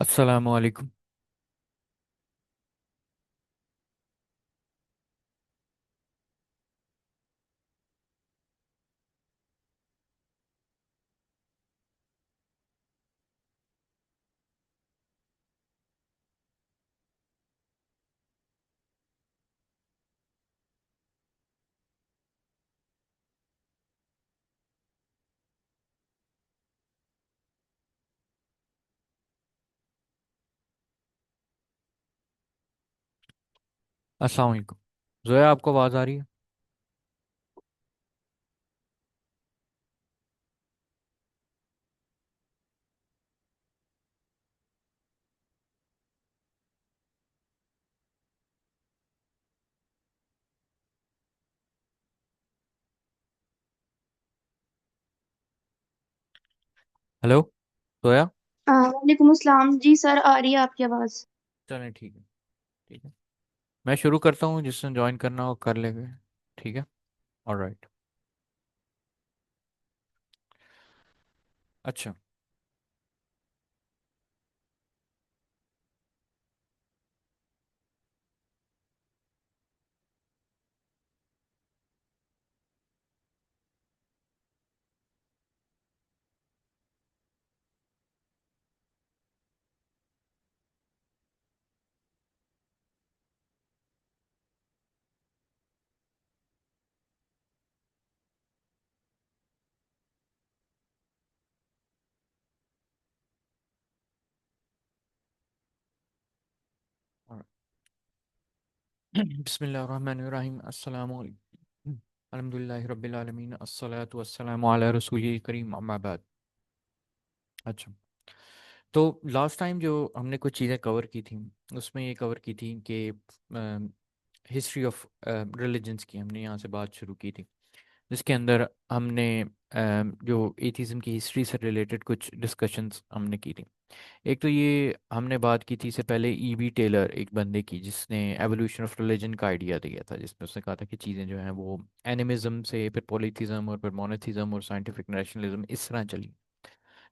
अस्सलाम वालेकुम। अस्सलाम वालेकुम। जोया, आपको आवाज़ आ रही है? हेलो जोया। वालेकुम अस्सलाम जी सर, आ रही है आपकी आवाज़। चलें, ठीक है। ठीक है, मैं शुरू करता हूँ। जिसने ज्वाइन करना हो कर लेंगे। ठीक है। ऑलराइट। अच्छा। बिस्मिल्लाहिर्रहमानिर्रहीम। अस्सलाम वालेकुम। अल्हम्दुलिल्लाहि रब्बिल आलमीन, अस्सलातु वस्सलामु अला रसूलिल करीम, अम्मा बाद। अच्छा। तो लास्ट टाइम जो हमने कुछ चीज़ें कवर की थी, उसमें ये कवर की थी कि हिस्ट्री ऑफ रिलीजन्स की हमने यहाँ से बात शुरू की थी, जिसके अंदर हमने जो एथिज्म की हिस्ट्री से रिलेटेड कुछ डिस्कशंस हमने की थी। एक तो ये हमने बात की थी इससे पहले ईबी टेलर, एक बंदे की, जिसने एवोल्यूशन ऑफ रिलीजन का आइडिया दिया था, जिसमें उसने कहा था कि चीज़ें जो हैं वो एनिमिज्म से फिर पॉलीथिज्म और फिर मोनोथिज्म और साइंटिफिक नेशनलिज्म इस तरह चली।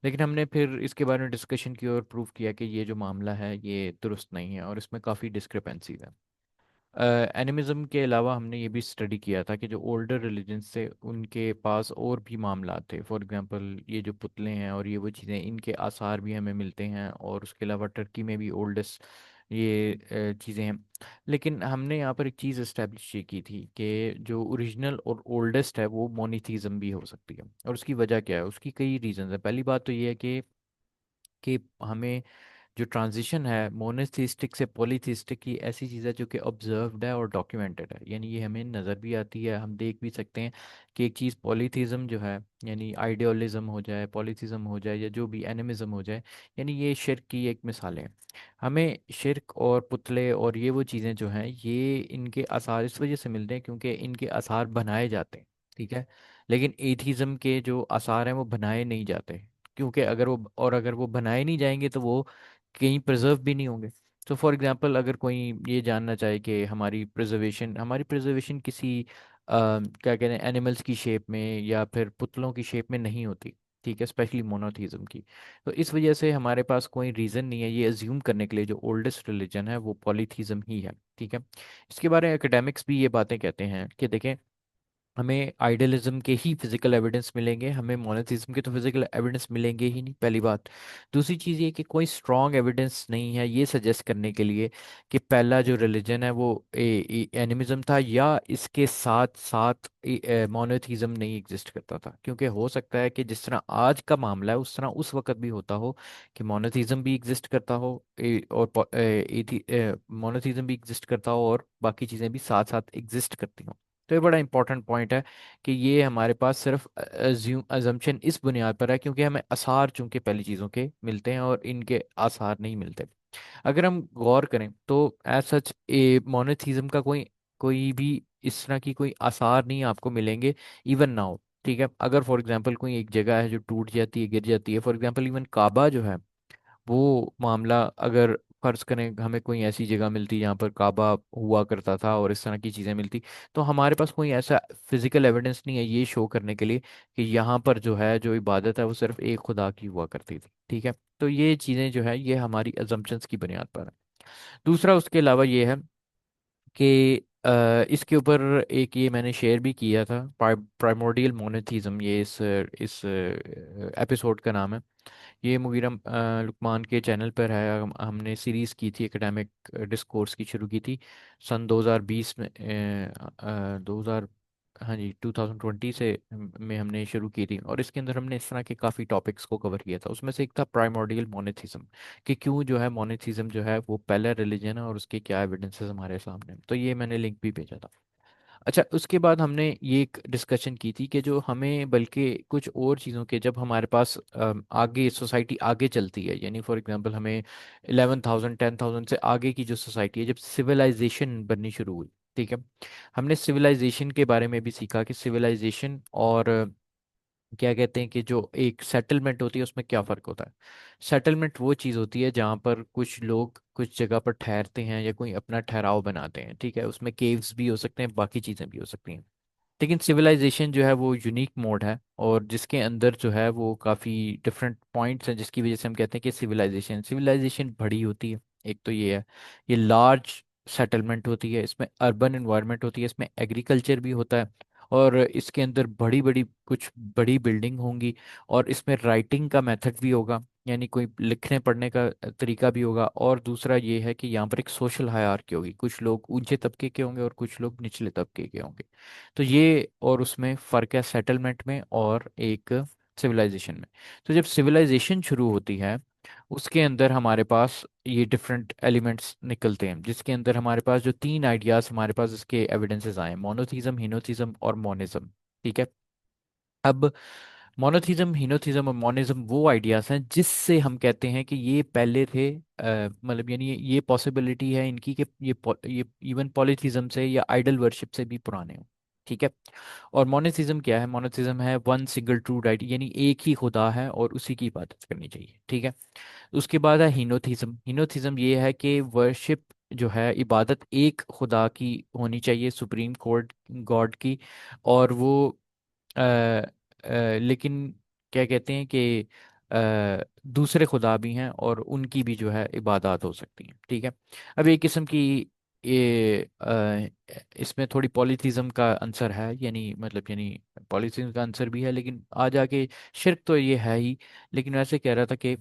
लेकिन हमने फिर इसके बारे में डिस्कशन की और प्रूव किया कि ये जो मामला है ये दुरुस्त नहीं है और इसमें काफ़ी डिस्क्रिपेंसी है। एनिमिज्म के अलावा हमने ये भी स्टडी किया था कि जो ओल्डर रिलीजन्स थे उनके पास और भी मामला थे। फॉर एग्जांपल ये जो पुतले हैं और ये वो चीज़ें, इनके आसार भी हमें मिलते हैं, और उसके अलावा टर्की में भी ओल्डेस्ट ये चीज़ें हैं। लेकिन हमने यहाँ पर एक चीज़ इस्टेब्लिश ये की थी कि जो ओरिजिनल और ओल्डेस्ट है वो मोनीथिज्म भी हो सकती है। और उसकी वजह क्या है? उसकी कई रीजंस है। पहली बात तो ये है कि हमें जो ट्रांजिशन है मोनोथिस्टिक से पॉलीथिस्टिक की, ऐसी चीज़ है जो कि ऑब्जर्व्ड है और डॉक्यूमेंटेड है। यानी ये हमें नज़र भी आती है, हम देख भी सकते हैं कि एक चीज़ पॉलीथिज्म जो है, यानी आइडियोलिज्म हो जाए, पॉलीथिज्म हो जाए, या जो भी एनिमिज्म हो जाए, यानी ये शिर्क की एक मिसालें हैं। हमें शिर्क और पुतले और ये वो चीज़ें जो हैं, ये इनके आसार इस वजह से मिलते हैं क्योंकि इनके आसार बनाए जाते हैं। ठीक है। लेकिन एथिज्म के जो आसार हैं वो बनाए नहीं जाते, क्योंकि अगर वो बनाए नहीं जाएंगे तो वो कहीं प्रिजर्व भी नहीं होंगे। तो फॉर एग्जांपल, अगर कोई ये जानना चाहे कि हमारी प्रिजर्वेशन किसी क्या कहते हैं, एनिमल्स की शेप में या फिर पुतलों की शेप में नहीं होती। ठीक है, स्पेशली मोनोथीज्म की। तो इस वजह से हमारे पास कोई रीज़न नहीं है ये अज्यूम करने के लिए जो ओल्डेस्ट रिलीजन है वो पॉलीथीज्म ही है। ठीक है। इसके बारे में एकेडमिक्स भी ये बातें कहते हैं कि देखें, हमें आइडियलिज्म के ही फिजिकल एविडेंस मिलेंगे, हमें मोनोथिज्म के तो फिजिकल एविडेंस मिलेंगे ही नहीं, पहली बात। दूसरी चीज़ ये कि कोई स्ट्रॉन्ग एविडेंस नहीं है ये सजेस्ट करने के लिए कि पहला जो रिलीजन है वो एनिमिज्म था, या इसके साथ साथ मोनोथिज्म नहीं एग्जिस्ट करता था। क्योंकि हो सकता है कि जिस तरह आज का मामला है उस तरह उस वक्त भी होता हो कि मोनोथिज्म भी एग्जिस्ट करता हो, और मोनोथिज्म भी एग्जिस्ट करता हो और बाकी चीज़ें भी साथ साथ एग्जिस्ट करती हों। तो ये बड़ा इंपॉर्टेंट पॉइंट है कि ये हमारे पास सिर्फ अजम्पशन इस बुनियाद पर है क्योंकि हमें आसार चूंकि पहली चीज़ों के मिलते हैं और इनके आसार नहीं मिलते। अगर हम गौर करें तो एज सच ए मोनोथिज्म का कोई कोई भी इस तरह की कोई आसार नहीं आपको मिलेंगे, इवन नाउ। ठीक है। अगर फॉर एग्जांपल कोई एक जगह है जो टूट जाती है, गिर जाती है, फॉर एग्जांपल इवन काबा जो है, वो मामला अगर फर्ज करें हमें कोई ऐसी जगह मिलती जहाँ पर काबा हुआ करता था और इस तरह की चीज़ें मिलती, तो हमारे पास कोई ऐसा फिजिकल एविडेंस नहीं है ये शो करने के लिए कि यहाँ पर जो है जो इबादत है वो सिर्फ एक खुदा की हुआ करती थी। ठीक है, तो ये चीज़ें जो है ये हमारी अजम्पशंस की बुनियाद पर है। दूसरा उसके अलावा ये है कि इसके ऊपर एक ये मैंने शेयर भी किया था, प्राइमोर्डियल मोनोथीज्म, ये इस एपिसोड का नाम है। ये मुगीरम लुकमान के चैनल पर है। हमने सीरीज़ की थी, एकेडमिक डिस्कोर्स की शुरू की थी सन 2020 में, 2000, हाँ जी 2020 से में हमने शुरू की थी, और इसके अंदर हमने इस तरह के काफ़ी टॉपिक्स को कवर किया था। उसमें से एक था प्राइमोर्डियल मोनेथिज्म, कि क्यों जो है मोनेथिज्म जो है वो पहला रिलीजन है और उसके क्या एविडेंसेस हमारे सामने हैं। तो ये मैंने लिंक भी भेजा था। अच्छा, उसके बाद हमने ये एक डिस्कशन की थी कि जो हमें बल्कि कुछ और चीज़ों के, जब हमारे पास आगे सोसाइटी आगे चलती है, यानी फॉर एग्जांपल हमें 11,000 10,000 से आगे की जो सोसाइटी है, जब सिविलाइजेशन बननी शुरू हुई, ठीक है, हमने सिविलाइजेशन के बारे में भी सीखा कि सिविलाइजेशन और क्या कहते हैं कि जो एक सेटलमेंट होती है उसमें क्या फ़र्क होता है। सेटलमेंट वो चीज़ होती है जहाँ पर कुछ लोग कुछ जगह पर ठहरते हैं या कोई अपना ठहराव बनाते हैं, ठीक है, उसमें केव्स भी हो सकते हैं, बाकी चीज़ें भी हो सकती हैं। लेकिन सिविलाइजेशन जो है वो यूनिक मोड है, और जिसके अंदर जो है वो काफ़ी डिफरेंट पॉइंट्स हैं, जिसकी वजह से हम कहते हैं कि सिविलाइजेशन सिविलाइजेशन बड़ी होती है। एक तो ये है, ये लार्ज सेटलमेंट होती है, इसमें अर्बन इन्वायरमेंट होती है, इसमें एग्रीकल्चर भी होता है, और इसके अंदर बड़ी बड़ी कुछ बड़ी बिल्डिंग होंगी, और इसमें राइटिंग का मेथड भी होगा, यानी कोई लिखने पढ़ने का तरीका भी होगा। और दूसरा ये है कि यहाँ पर एक सोशल हायरार्की होगी, कुछ लोग ऊंचे तबके के होंगे और कुछ लोग निचले तबके के होंगे। तो ये और उसमें फ़र्क है सेटलमेंट में और एक सिविलाइजेशन में। तो जब सिविलाइजेशन शुरू होती है उसके अंदर हमारे पास ये डिफरेंट एलिमेंट्स निकलते हैं, जिसके अंदर हमारे पास जो तीन आइडियाज हमारे पास इसके एविडेंसेस आए, मोनोथीज्म, हिनोथीज्म और मोनिज्म। ठीक है, अब मोनोथीज्म, हिनोथीज्म और मोनिज्म वो आइडियाज हैं जिससे हम कहते हैं कि ये पहले थे, मतलब यानी ये पॉसिबिलिटी है इनकी कि ये इवन पॉलीथीज्म से या आइडल वर्शिप से भी पुराने हो। ठीक है, और मोनोथीज्म क्या है? मोनोथीज्म है वन सिंगल ट्रू राइट, यानी एक ही खुदा है और उसी की इबादत करनी चाहिए। ठीक है, उसके बाद है हीनोथिज्म। हीनोथिज्म ये है कि वर्शिप जो है, इबादत एक खुदा की होनी चाहिए, सुप्रीम कोर्ट गॉड की, और वो लेकिन क्या कहते हैं कि दूसरे खुदा भी हैं और उनकी भी जो है इबादत हो सकती हैं। ठीक है, अब एक किस्म की ये इसमें थोड़ी पॉलीथीज्म का आंसर है, यानी मतलब यानी पॉलीथीज्म का आंसर भी है, लेकिन आ जाके शिर्क तो ये है ही। लेकिन वैसे कह रहा था कि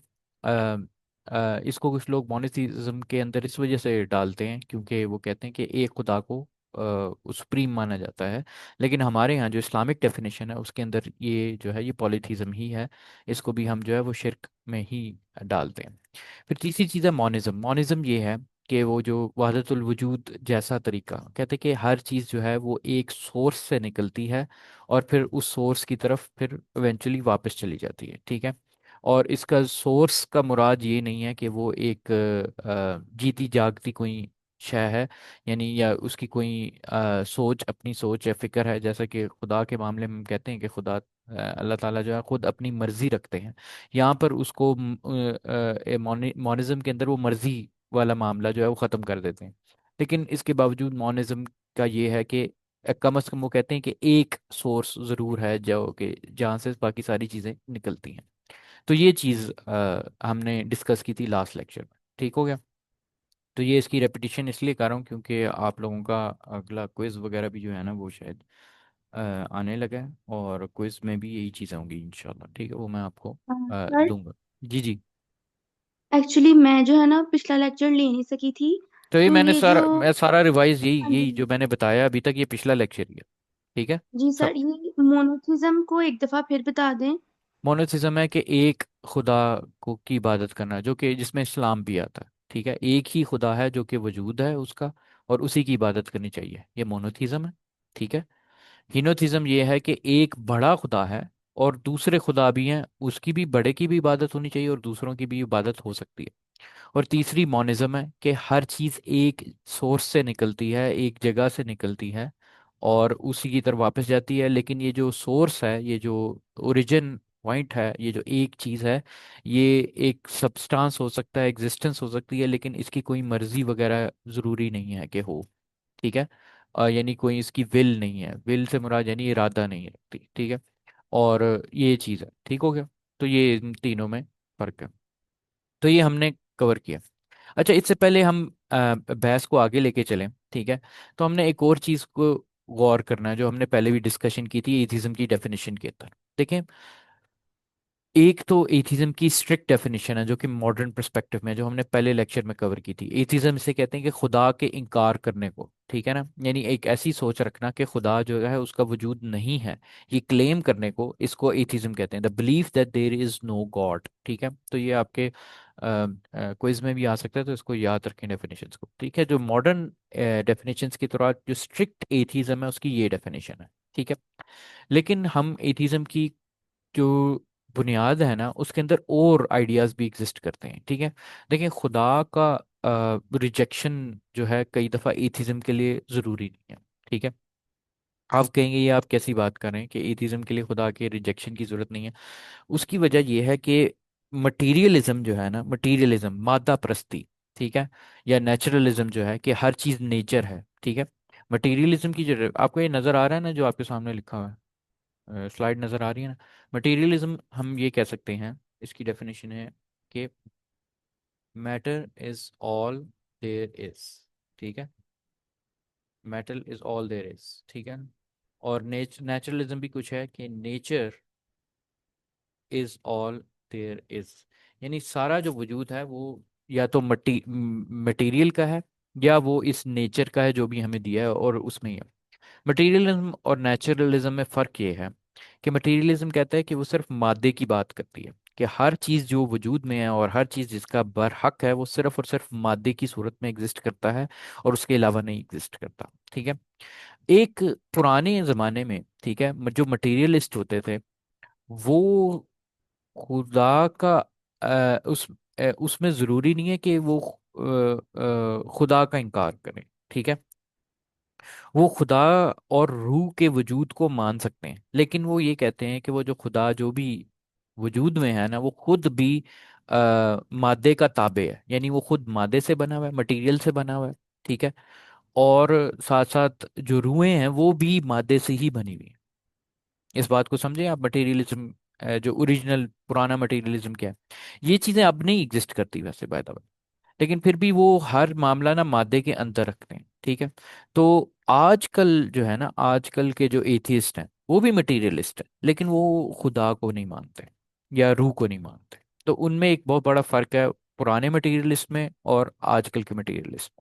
इसको कुछ लोग मोनोथीज्म के अंदर इस वजह से डालते हैं क्योंकि वो कहते हैं कि एक खुदा को सुप्रीम माना जाता है। लेकिन हमारे यहाँ जो इस्लामिक डेफिनेशन है उसके अंदर ये जो है ये पॉलीथीज्म ही है, इसको भी हम जो है वो शिर्क में ही डालते हैं। फिर तीसरी चीज़ है मोनिज्म। मोनिज्म ये है कि वो जो वहदतुल वजूद जैसा तरीका, कहते हैं कि हर चीज़ जो है वो एक सोर्स से निकलती है और फिर उस सोर्स की तरफ फिर इवेंचुअली वापस चली जाती है। ठीक है, और इसका सोर्स का मुराद ये नहीं है कि वो एक जीती जागती कोई शय है, यानी या उसकी कोई सोच, अपनी सोच या फिक्र है, जैसा कि खुदा के मामले में हम कहते हैं कि खुदा अल्लाह ताला जो है खुद अपनी मर्जी रखते हैं। यहाँ पर उसको मोनिज्म के अंदर वो मर्जी वाला मामला जो है वो ख़त्म कर देते हैं। लेकिन इसके बावजूद मोनिज्म का ये है कि कम अज़ कम वो कहते हैं कि एक सोर्स ज़रूर है जो कि जहाँ से बाकी सारी चीज़ें निकलती हैं। तो ये चीज़ हमने डिस्कस की थी लास्ट लेक्चर में। ठीक हो गया? तो ये इसकी रेपिटेशन इसलिए कर रहा हूँ क्योंकि आप लोगों का अगला क्विज़ वगैरह भी जो है ना वो शायद आने लगा है, और क्विज़ में भी यही चीज़ें होंगी इंशाल्लाह। ठीक है, वो मैं आपको सर, दूंगा। जी जी। एक्चुअली मैं जो है ना पिछला लेक्चर ले नहीं सकी थी। तो ये तो मैंने ये जो मैं सारा रिवाइज यही हाँ यही जी, जो मैंने बताया अभी तक, ये पिछला लेक्चर ही है। ठीक है, जी सब सर, ये मोनोथिज्म को एक दफा फिर बता दें। मोनोथिज्म है कि एक खुदा को की इबादत करना, जो कि जिसमें इस्लाम भी आता है। ठीक है, एक ही खुदा है जो कि वजूद है उसका, और उसी की इबादत करनी चाहिए, ये मोनोथिज्म है। ठीक है, हिनोथिज्म ये है कि एक बड़ा खुदा है और दूसरे खुदा भी हैं, उसकी भी, बड़े की भी इबादत होनी चाहिए और दूसरों की भी इबादत हो सकती है। और तीसरी मोनिज्म है कि हर चीज़ एक सोर्स से निकलती है, एक जगह से निकलती है और उसी की तरफ वापस जाती है, लेकिन ये जो सोर्स है, ये जो ओरिजिन पॉइंट है, ये जो एक चीज़ है, ये एक सब्सटेंस हो सकता है, एग्जिस्टेंस हो सकती है, लेकिन इसकी कोई मर्जी वगैरह ज़रूरी नहीं है कि हो। ठीक है। यानी कोई इसकी विल नहीं है, विल से मुराद यानी इरादा नहीं रखती। ठीक है। और ये चीज़ है, ठीक हो गया। तो ये इन तीनों में फ़र्क है। तो ये हमने कवर किया। अच्छा, इससे पहले हम बहस को आगे लेके चलें, ठीक है, तो हमने एक और चीज़ को गौर करना है जो हमने पहले भी डिस्कशन की थी एथिज्म की डेफिनेशन के अंदर। देखें, एक तो एथिज्म की स्ट्रिक्ट डेफिनेशन है जो कि मॉडर्न पर्सपेक्टिव में, जो हमने पहले लेक्चर में कवर की थी। एथिज्म इसे कहते हैं कि खुदा के इनकार करने को, ठीक है ना, यानी एक ऐसी सोच रखना कि खुदा जो है उसका वजूद नहीं है, ये क्लेम करने को, इसको एथिज्म कहते हैं, the belief that there is no God. ठीक है। तो ये आपके क्विज में भी आ सकता है, तो इसको याद रखें डेफिनेशंस को। ठीक है। जो मॉडर्न डेफिनेशंस की तरह जो स्ट्रिक्ट एथिज्म है उसकी ये डेफिनेशन है। ठीक है। लेकिन हम एथिज्म की जो बुनियाद है ना उसके अंदर और आइडियाज भी एग्जिस्ट करते हैं। ठीक है। देखिए, खुदा का रिजेक्शन जो है कई दफ़ा एथिज्म के लिए ज़रूरी नहीं है। ठीक है। आप कहेंगे ये आप कैसी बात कर रहे हैं कि एथिज्म के लिए खुदा के रिजेक्शन की ज़रूरत नहीं है। उसकी वजह यह है कि मटीरियलिज्म जो है ना, मटीरियलिज्म मादा प्रस्ती, ठीक है, या नेचुरलिज्म जो है कि हर चीज़ नेचर है। ठीक है। मटीरियलिज्म की जो आपको ये नज़र आ रहा है ना जो आपके सामने लिखा हुआ है, स्लाइड नज़र आ रही है ना, मटेरियलिज्म हम ये कह सकते हैं, इसकी डेफिनेशन है कि matter is all there is. ठीक है। Matter is all there is. ठीक है। और नेचुरलिज्म भी कुछ है कि nature is all there is, यानी सारा जो वजूद है वो या तो मटीरियल का है, या वो इस नेचर का है जो भी हमें दिया है और उसमें ही है। मटेरियलिज्म और नेचुरलिज्म में फ़र्क ये है कि मटेरियलिज्म कहता है कि वो सिर्फ मादे की बात करती है, कि हर चीज़ जो वजूद में है और हर चीज़ जिसका बरहक है वो सिर्फ और सिर्फ मादे की सूरत में एग्जिस्ट करता है और उसके अलावा नहीं एग्जिस्ट करता। ठीक है। एक पुराने ज़माने में, ठीक है, जो मटेरियलिस्ट होते थे वो खुदा का उसमें ज़रूरी नहीं है कि वो खुदा का इनकार करें। ठीक है। वो खुदा और रूह के वजूद को मान सकते हैं, लेकिन वो ये कहते हैं कि वो जो खुदा जो भी वजूद में है ना वो खुद भी मादे का ताबे है, यानी वो खुद मादे से बना हुआ है, मटेरियल से बना हुआ है। ठीक है। और साथ साथ जो रूहें हैं वो भी मादे से ही बनी हुई हैं। इस बात को समझे आप, मटेरियलिज्म जो ओरिजिनल पुराना मटेरियलिज्म क्या है, ये चीज़ें अब नहीं एग्जिस्ट करती वैसे बाय द वे, लेकिन फिर भी वो हर मामला ना मादे के अंदर रखते हैं। ठीक है। तो आजकल जो है ना, आजकल के जो एथियस्ट हैं वो भी मटेरियलिस्ट हैं, लेकिन वो खुदा को नहीं मानते या रूह को नहीं मानते। तो उनमें एक बहुत बड़ा फर्क है पुराने मटेरियलिस्ट में और आजकल के मटेरियलिस्ट में।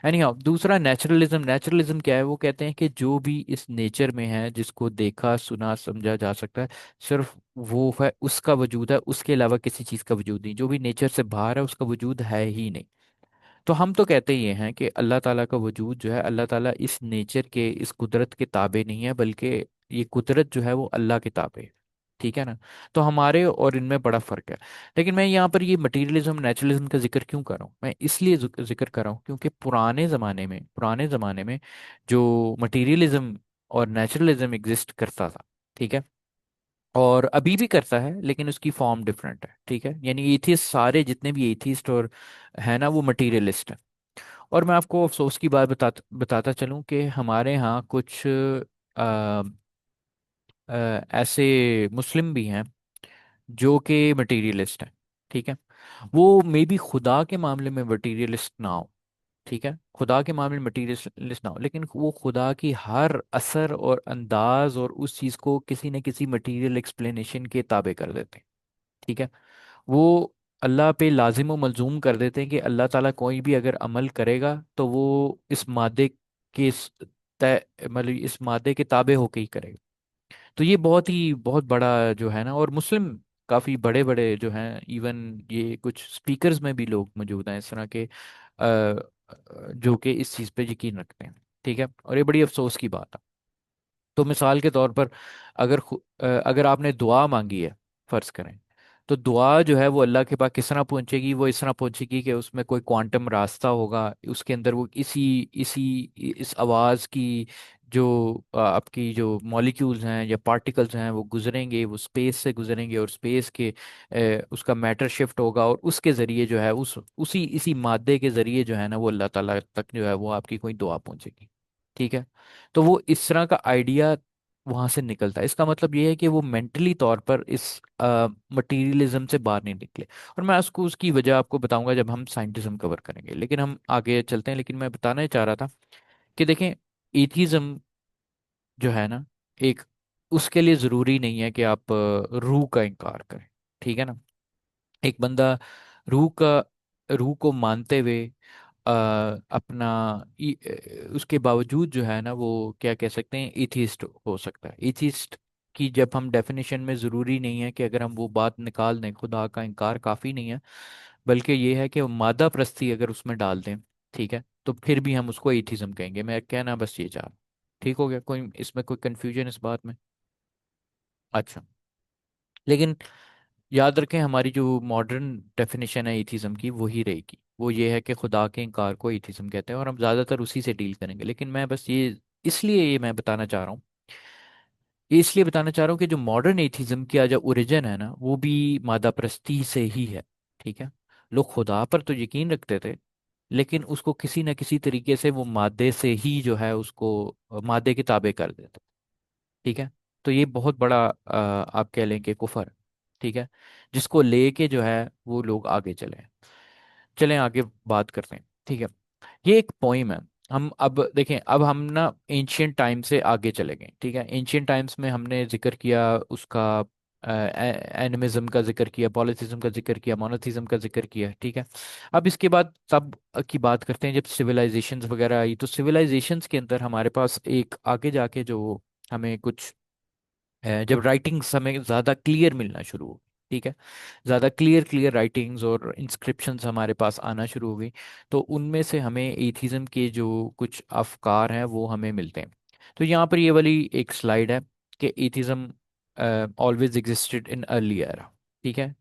एनी हाउ, दूसरा नेचुरलिज्म। नेचुरलिज्म क्या है, वो कहते हैं कि जो भी इस नेचर में है जिसको देखा सुना समझा जा सकता है, सिर्फ वो है उसका वजूद है, उसके अलावा किसी चीज़ का वजूद नहीं, जो भी नेचर से बाहर है उसका वजूद है ही नहीं। तो हम तो कहते ये हैं कि अल्लाह ताला का वजूद जो है, अल्लाह ताला इस नेचर के, इस कुदरत के ताबे नहीं है, बल्कि ये कुदरत जो है वो अल्लाह के ताबे है। ठीक है ना। तो हमारे और इनमें बड़ा फर्क है। लेकिन मैं यहाँ पर ये मटीरियलिज्म नेचुरलिज्म का जिक्र क्यों कर रहा हूँ, मैं इसलिए जिक्र कर रहा हूँ क्योंकि पुराने ज़माने में जो मटीरियलिज्म और नेचुरलिज्म एग्जिस्ट करता था, ठीक है, और अभी भी करता है, लेकिन उसकी फॉर्म डिफरेंट है। ठीक है। यानी एथिस्ट, सारे जितने भी एथिस्ट और है ना वो मटीरियलिस्ट है। और मैं आपको अफसोस की बात बताता चलूं कि हमारे यहाँ कुछ ऐसे मुस्लिम भी हैं जो कि मटीरियलिस्ट हैं। ठीक है। वो मे बी खुदा के मामले में मटीरियलिस्ट ना हो, ठीक है, खुदा के मामले में मटीरियलिस्ट ना हो, लेकिन वो खुदा की हर असर और अंदाज और उस चीज़ को किसी न किसी मटीरियल एक्सप्लेनेशन के ताबे कर देते हैं। ठीक है। वो अल्लाह पे लाजिम व मलजूम कर देते हैं कि अल्लाह ताला कोई भी अगर अमल करेगा तो वो इस मादे के तय मतलब इस मादे के ताबे होके ही करेगा। तो ये बहुत बड़ा जो है ना, और मुस्लिम काफ़ी बड़े बड़े जो हैं, इवन ये कुछ स्पीकर्स में भी लोग मौजूद हैं इस तरह के जो कि इस चीज़ पे यकीन रखते हैं। ठीक है। और ये बड़ी अफसोस की बात है। तो मिसाल के तौर पर अगर आपने दुआ मांगी है, फर्ज करें, तो दुआ जो है वो अल्लाह के पास किस तरह पहुंचेगी, वो इस तरह पहुंचेगी कि उसमें कोई क्वांटम रास्ता होगा, उसके अंदर वो इसी इसी इस आवाज़ की जो आपकी जो मॉलिक्यूल्स हैं या पार्टिकल्स हैं वो गुजरेंगे, वो स्पेस से गुजरेंगे, और स्पेस के उसका मैटर शिफ्ट होगा, और उसके ज़रिए जो है उसी इसी मादे के ज़रिए जो है ना वो अल्लाह ताला तक जो है वो आपकी कोई दुआ पहुंचेगी। ठीक है। तो वो इस तरह का आइडिया वहां से निकलता है। इसका मतलब ये है कि वो मेंटली तौर पर इस मटीरियलिज्म से बाहर नहीं निकले। और मैं उसको उसकी वजह आपको बताऊंगा जब हम साइंटिज्म कवर करेंगे, लेकिन हम आगे चलते हैं। लेकिन मैं बताना ही चाह रहा था कि देखें, एथिज्म जो है ना, एक, उसके लिए ज़रूरी नहीं है कि आप रूह का इनकार करें। ठीक है ना। एक बंदा रूह का रूह को मानते हुए अपना उसके बावजूद जो है ना वो क्या कह सकते हैं, एथिस्ट हो सकता है। एथिस्ट की जब हम डेफिनेशन में, ज़रूरी नहीं है कि अगर हम वो बात निकाल दें, खुदा का इनकार काफ़ी नहीं है, बल्कि ये है कि वो मादा प्रस्ती अगर उसमें डाल दें, ठीक है, तो फिर भी हम उसको एथिज्म कहेंगे। मैं कहना बस ये चाह रहा हूं। ठीक हो गया? कोई इसमें कोई कंफ्यूजन इस बात में? अच्छा। लेकिन याद रखें, हमारी जो मॉडर्न डेफिनेशन है एथिज्म की वही रहेगी। वो ये है कि खुदा के इनकार को एथिज्म कहते हैं, और हम ज़्यादातर उसी से डील करेंगे। लेकिन मैं बस ये, इसलिए ये मैं बताना चाह रहा हूँ, ये इसलिए बताना चाह रहा हूँ कि जो मॉडर्न एथिज्म का जो ओरिजिन है ना वो भी मादा प्रस्ती से ही है। ठीक है। लोग खुदा पर तो यकीन रखते थे, लेकिन उसको किसी न किसी तरीके से वो मादे से ही जो है उसको मादे के ताबे कर देते। ठीक है। तो ये बहुत बड़ा आप कह लें कि कुफर। ठीक है। जिसको लेके जो है वो लोग आगे चले। चलें आगे बात करते हैं। ठीक है। ये एक पोइम है। हम अब देखें, अब हम ना एंशियंट टाइम से आगे चले गए। ठीक है। एंशियंट टाइम्स में हमने जिक्र किया उसका, एनिमिज्म का जिक्र किया, पॉलिथिज्म का जिक्र किया, मोनोथिज्म का जिक्र किया। ठीक है। अब इसके बाद तब की बात करते हैं जब सिविलाइजेशंस वगैरह आई। तो सिविलाइजेशंस के अंदर हमारे पास एक आगे जाके जो हमें कुछ जब राइटिंग्स हमें ज़्यादा क्लियर मिलना शुरू हो। ठीक है। ज़्यादा क्लियर क्लियर राइटिंग्स और इंस्क्रिप्शंस हमारे पास आना शुरू हो गई, तो उनमें से हमें एथिज्म के जो कुछ अफकार हैं वो हमें मिलते हैं। तो यहाँ पर ये वाली एक स्लाइड है कि atheism always existed in early era. ठीक है।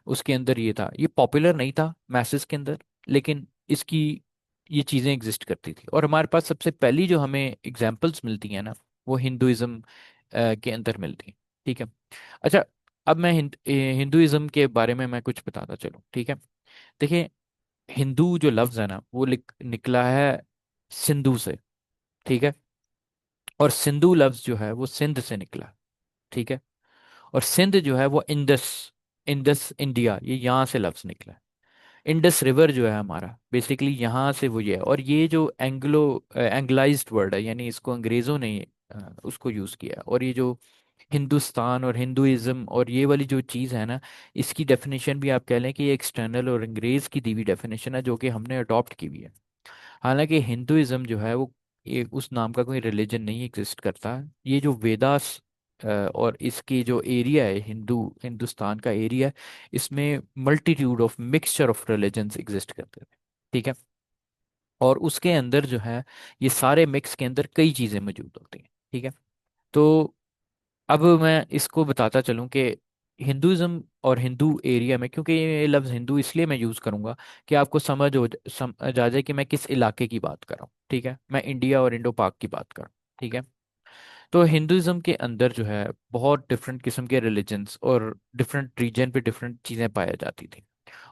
उसके अंदर ये था, ये पॉपुलर नहीं था मैसेस के अंदर, लेकिन इसकी ये चीज़ें एग्जिस्ट करती थी। और हमारे पास सबसे पहली जो हमें एग्जाम्पल्स मिलती हैं ना वो हिंदुइज्म के अंदर मिलती हैं। ठीक है। अच्छा, अब मैं हिंदुइज्म के बारे में मैं कुछ बताता चलूँ। ठीक है। देखिए, हिंदू जो लफ्ज़ है ना वो निकला है सिंधु से। ठीक है। और सिंधु लफ्ज़ जो है वो सिंध से निकला। ठीक है। और सिंध जो है वो इंडस, इंडस इंडिया, ये यहाँ से लफ्ज़ निकला है। इंडस रिवर जो है हमारा बेसिकली यहाँ से वो ये है। और ये जो एंग्लाइज्ड वर्ड है, यानी इसको अंग्रेज़ों ने उसको यूज़ किया है। और ये जो हिंदुस्तान और हिंदुइज्म और ये वाली जो चीज़ है ना, इसकी डेफिनेशन भी आप कह लें कि ये एक्सटर्नल और अंग्रेज़ की दी हुई डेफिनेशन है जो कि हमने अडॉप्ट की हुई है। हालांकि हिंदुइज्म जो है वो उस नाम का कोई रिलीजन नहीं एग्जिस्ट करता। ये जो वेदास और इसकी जो एरिया है, हिंदुस्तान का एरिया, इसमें multitude of mixture of religions exist करते थे। ठीक है। और उसके अंदर जो है ये सारे मिक्स के अंदर कई चीज़ें मौजूद होती हैं। ठीक है। तो अब मैं इसको बताता चलूं कि हिंदुइज्म और हिंदू एरिया में, क्योंकि ये लफ्ज़ हिंदू इसलिए मैं यूज़ करूंगा कि आपको समझ आ जाए कि मैं किस इलाके की बात कर रहा हूँ। ठीक है। मैं इंडिया और इंडो पाक की बात कर रहा हूँ। ठीक है। तो हिंदुइज्म के अंदर जो है बहुत डिफरेंट किस्म के रिलीजन्स और डिफरेंट रीजन पे डिफरेंट चीज़ें पाई जाती थी।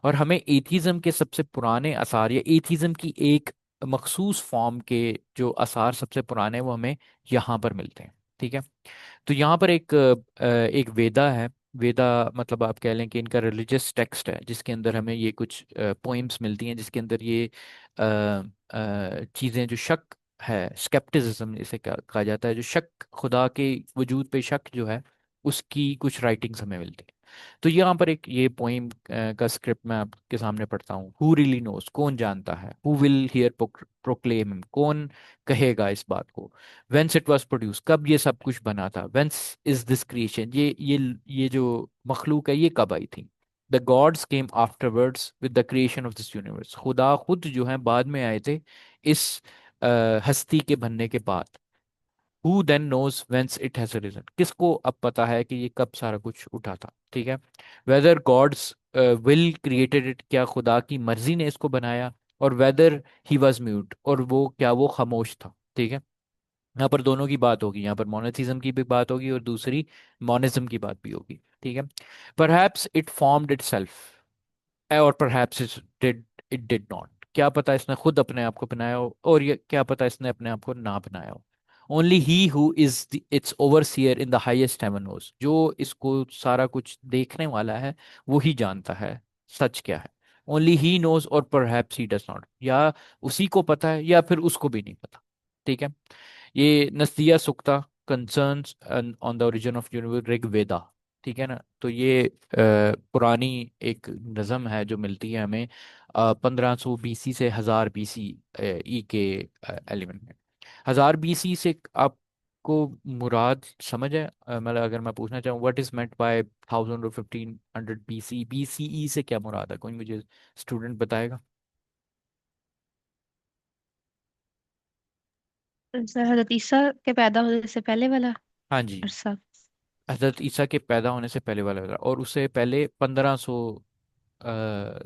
और हमें एथीज़म के सबसे पुराने आसार या एथीज़म की एक मखसूस फॉर्म के जो आसार सबसे पुराने हैं, वो हमें यहाँ पर मिलते हैं। ठीक है। तो यहाँ पर एक वेदा है। वेदा मतलब आप कह लें कि इनका रिलीजियस टेक्स्ट है, जिसके अंदर हमें ये कुछ पोइम्स मिलती हैं, जिसके अंदर ये चीज़ें जो शक है, स्केप्टिसिज्म इसे कहा जाता है, जो शक, खुदा के वजूद पे शक जो है, उसकी कुछ राइटिंग्स हमें मिलती हैं। तो यहाँ पर एक ये पोइम का स्क्रिप्ट मैं आपके सामने पढ़ता हूँ। हु रियली नोस, कौन जानता है, हु विल हियर प्रोक्लेम, कौन कहेगा इस बात को। वेंस इट वॉज प्रोड्यूस, कब ये सब कुछ बना था। वेंस इज दिस क्रिएशन, ये जो मखलूक है ये कब आई थी। The gods came afterwards with the creation of this universe, खुदा खुद जो है बाद में आए थे इस हस्ती के बनने के बाद। Who then knows whence it has risen, किसको अब पता है कि ये कब सारा कुछ उठा था। ठीक है। Whether God's will created it, क्या खुदा की मर्जी ने इसको बनाया। और वेदर ही वॉज म्यूट, और वो क्या वो खामोश था। ठीक है। यहाँ पर दोनों की बात होगी, यहाँ पर मोनोथिज्म की भी बात होगी और दूसरी मोनिज्म की बात भी होगी, ठीक है। परहैप्स इट फॉर्म्ड इट और परहैप्स इट डिड नॉट, क्या पता इसने खुद अपने आप को बनाया हो, और ये क्या पता इसने अपने आप को ना बनाया हो। Only he who is its overseer in the highest heaven knows, जो इसको सारा कुछ देखने वाला है वो ही जानता है सच क्या है। ओनली ही नोज और परहैप्स ही डज नॉट, या उसी को पता है या फिर उसको भी नहीं पता, ठीक है। ये Nasadiya Sukta concerns on the origin of universe Rig Veda, ठीक है ना। तो ये पुरानी एक नज़म है जो मिलती है हमें 1500 BC से 1000 BC ई के एलिमेंट में। 1000 BC से आपको मुराद समझ है? मतलब अगर मैं पूछना चाहूँ व्हाट इज मेंट बाय 1000 और 1500 BC, BCE से क्या मुराद है, कोई मुझे स्टूडेंट बताएगा? सर हजरत ईसा के पैदा होने से पहले वाला हाँ जी, अरसा। हजरत ईसा के पैदा होने से पहले वाला था, और उससे पहले 1500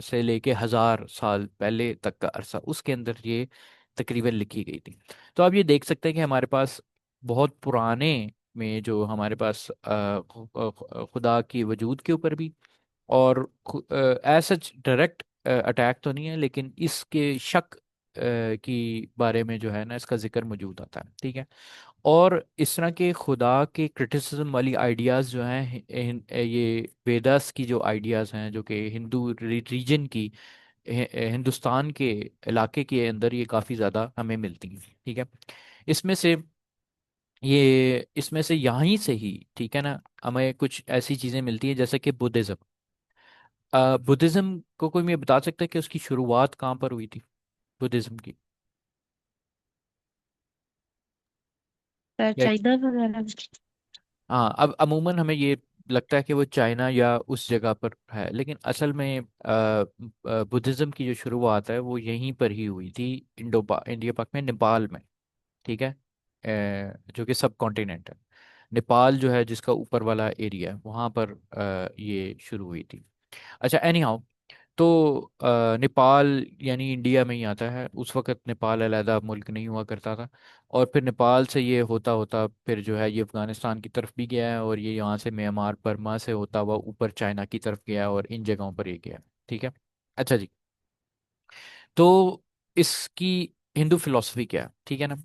से लेके 1000 साल पहले तक का अरसा, उसके अंदर ये तकरीबन लिखी गई थी। तो आप ये देख सकते हैं कि हमारे पास बहुत पुराने में जो हमारे पास खुदा की वजूद के ऊपर भी, और एज सच डायरेक्ट अटैक तो नहीं है, लेकिन इसके शक की बारे में जो है ना इसका जिक्र मौजूद आता है, ठीक है। और इस तरह के खुदा के क्रिटिसिज्म वाली आइडियाज़ जो हैं ये वेदास की जो आइडियाज़ हैं जो कि हिंदू रीजन की हिंदुस्तान के इलाके के अंदर ये काफ़ी ज़्यादा हमें मिलती हैं, ठीक है। इसमें से इसमें से यहाँ से ही, ठीक है ना, हमें कुछ ऐसी चीज़ें मिलती हैं जैसे कि बुद्धिज़्म। बुद्धिज़्म को कोई मुझे बता सकता है कि उसकी शुरुआत कहाँ पर हुई थी, बुद्धिज़्म की? सर या चाइना वगैरह। हाँ, अब अमूमन हमें ये लगता है कि वो चाइना या उस जगह पर है, लेकिन असल में बुद्धिज़्म की जो शुरुआत है वो यहीं पर ही हुई थी, इंडिया पाक में, नेपाल में, ठीक है। जो कि सब कॉन्टिनेंट है, नेपाल जो है जिसका ऊपर वाला एरिया है वहाँ पर ये शुरू हुई थी। अच्छा, एनी हाउ, तो नेपाल यानी इंडिया में ही आता है। उस वक्त नेपाल अलहदा मुल्क नहीं हुआ करता था, और फिर नेपाल से ये होता होता फिर जो है ये अफगानिस्तान की तरफ भी गया है, और ये यहाँ से म्यांमार बर्मा से होता हुआ ऊपर चाइना की तरफ गया है, और इन जगहों पर ये गया है, ठीक है। अच्छा जी, तो इसकी हिंदू फिलॉसफी क्या है, ठीक है ना।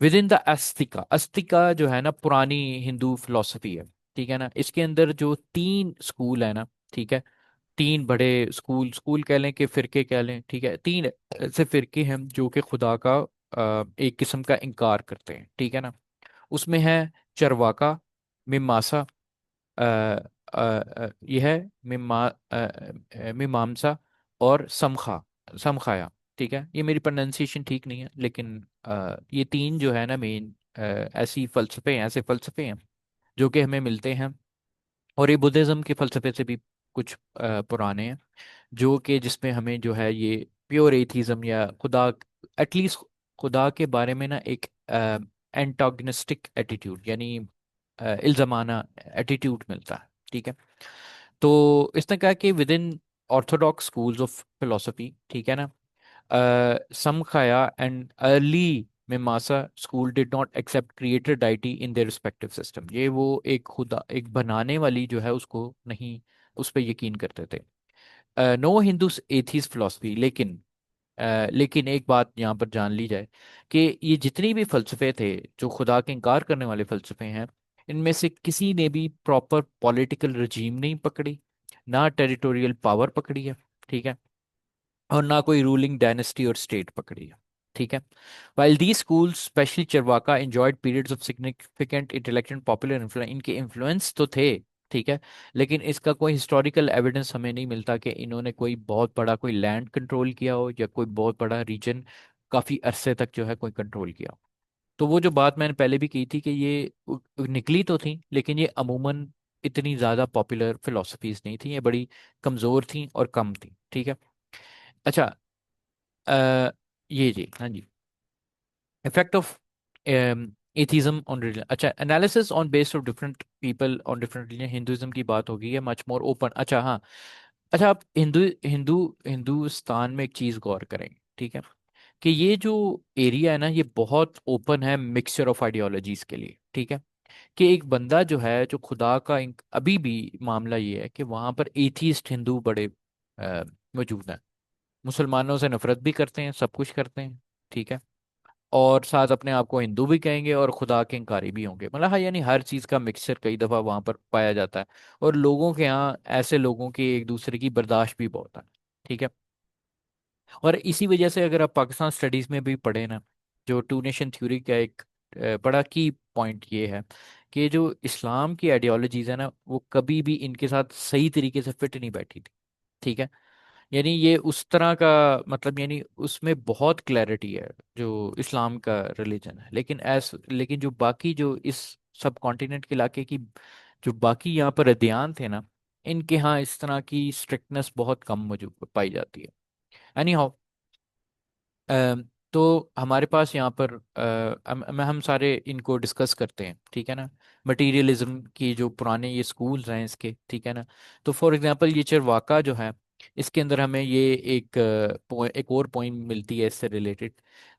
With in the Astika, Astika जो है ना पुरानी हिंदू फिलॉसफी है, ठीक है ना। इसके अंदर जो 3 स्कूल है ना, ठीक है, 3 बड़े स्कूल, स्कूल कह लें कि फिरके कह लें, ठीक है, 3 ऐसे फिरके हैं जो कि खुदा का एक किस्म का इनकार करते हैं, ठीक है ना। उसमें है चरवाका, मीमांसा, यह है मीमांसा और समखाया, ठीक है। ये मेरी प्रोनाउंसिएशन ठीक नहीं है, लेकिन ये 3 जो है ना मेन ऐसी फलसफे हैं, ऐसे फलसफे हैं जो कि हमें मिलते हैं, और ये बुद्धिज्म के फलसफे से भी कुछ पुराने हैं, जो कि जिसमें हमें जो है ये प्योर एथीज्म या खुदा, एटलीस्ट खुदा के बारे में ना एक एंटागनिस्टिक एटीट्यूड, यानी इल्ज़ामाना एटीट्यूड मिलता है, ठीक है। तो इसने कहा कि within orthodox schools of philosophy, ठीक है ना, Samkhya and early Mimamsa school did not accept creator deity in their respective system, ये वो एक खुदा, एक बनाने वाली जो है उसको नहीं, उस पर यकीन करते थे। नो हिंदू एथीज फिलोसफी, लेकिन एक बात यहाँ पर जान ली जाए कि ये जितनी भी फलसफे थे जो खुदा के इनकार करने वाले फलसफे हैं, इनमें से किसी ने भी प्रॉपर पॉलिटिकल रजीम नहीं पकड़ी, ना टेरिटोरियल पावर पकड़ी है, ठीक है, और ना कोई रूलिंग डायनेस्टी और स्टेट पकड़ी है, ठीक है। While the schools specially Charvaka enjoyed periods of significant intellect and popular influence, इनके इन्फ्लुएंस तो थे, ठीक है, लेकिन इसका कोई हिस्टोरिकल एविडेंस हमें नहीं मिलता कि इन्होंने कोई बहुत बड़ा कोई लैंड कंट्रोल किया हो या कोई बहुत बड़ा रीजन काफ़ी अरसे तक जो है कोई कंट्रोल किया हो। तो वो जो बात मैंने पहले भी की थी कि ये निकली तो थी, लेकिन ये अमूमन इतनी ज़्यादा पॉपुलर फिलोसफीज नहीं थी, ये बड़ी कमज़ोर थी और कम थी, ठीक है। अच्छा, अ, ये जी, हाँ जी, effect of atheism on religion. अच्छा, analysis on based of different people on different religion, Hinduism की बात होगी है मच मोर ओपन। अच्छा हाँ, अच्छा, आप हिंदू हिंदू हिंदुस्तान में एक चीज़ गौर करें, ठीक है, कि ये जो एरिया है ना, ये बहुत ओपन है मिक्सचर ऑफ आइडियोलॉजीज के लिए। ठीक है, कि एक बंदा जो है, जो खुदा का अभी भी मामला ये है कि वहां पर एथीस्ट हिंदू बड़े मौजूद हैं। मुसलमानों से नफरत भी करते हैं, सब कुछ करते हैं। ठीक है, और साथ अपने आप को हिंदू भी कहेंगे और खुदा के इंकारी भी होंगे। मतलब हाँ, यानी हर चीज़ का मिक्सचर कई दफ़ा वहाँ पर पाया जाता है। और लोगों के यहाँ ऐसे लोगों की एक दूसरे की बर्दाश्त भी बहुत है। ठीक है, और इसी वजह से अगर आप पाकिस्तान स्टडीज़ में भी पढ़े ना, जो टू नेशन थ्योरी का एक बड़ा की पॉइंट ये है कि जो इस्लाम की आइडियोलॉजीज है ना, वो कभी भी इनके साथ सही तरीके से फिट नहीं बैठी थी। ठीक है, यानी ये उस तरह का, मतलब यानी उसमें बहुत क्लैरिटी है जो इस्लाम का रिलीजन है, लेकिन जो बाकी जो इस सब कॉन्टिनेंट के इलाके की जो बाकी यहाँ पर अध्ययन थे ना, इनके यहाँ इस तरह की स्ट्रिक्टनेस बहुत कम मौजूद पाई जाती है। एनी हाउ, तो हमारे पास यहाँ पर हम सारे इनको डिस्कस करते हैं। ठीक है ना, मटेरियलिज्म की जो पुराने ये स्कूल्स हैं इसके। ठीक है ना, तो फॉर एग्जांपल ये चरवाका जो है, इसके अंदर हमें ये एक और पॉइंट मिलती है इससे related.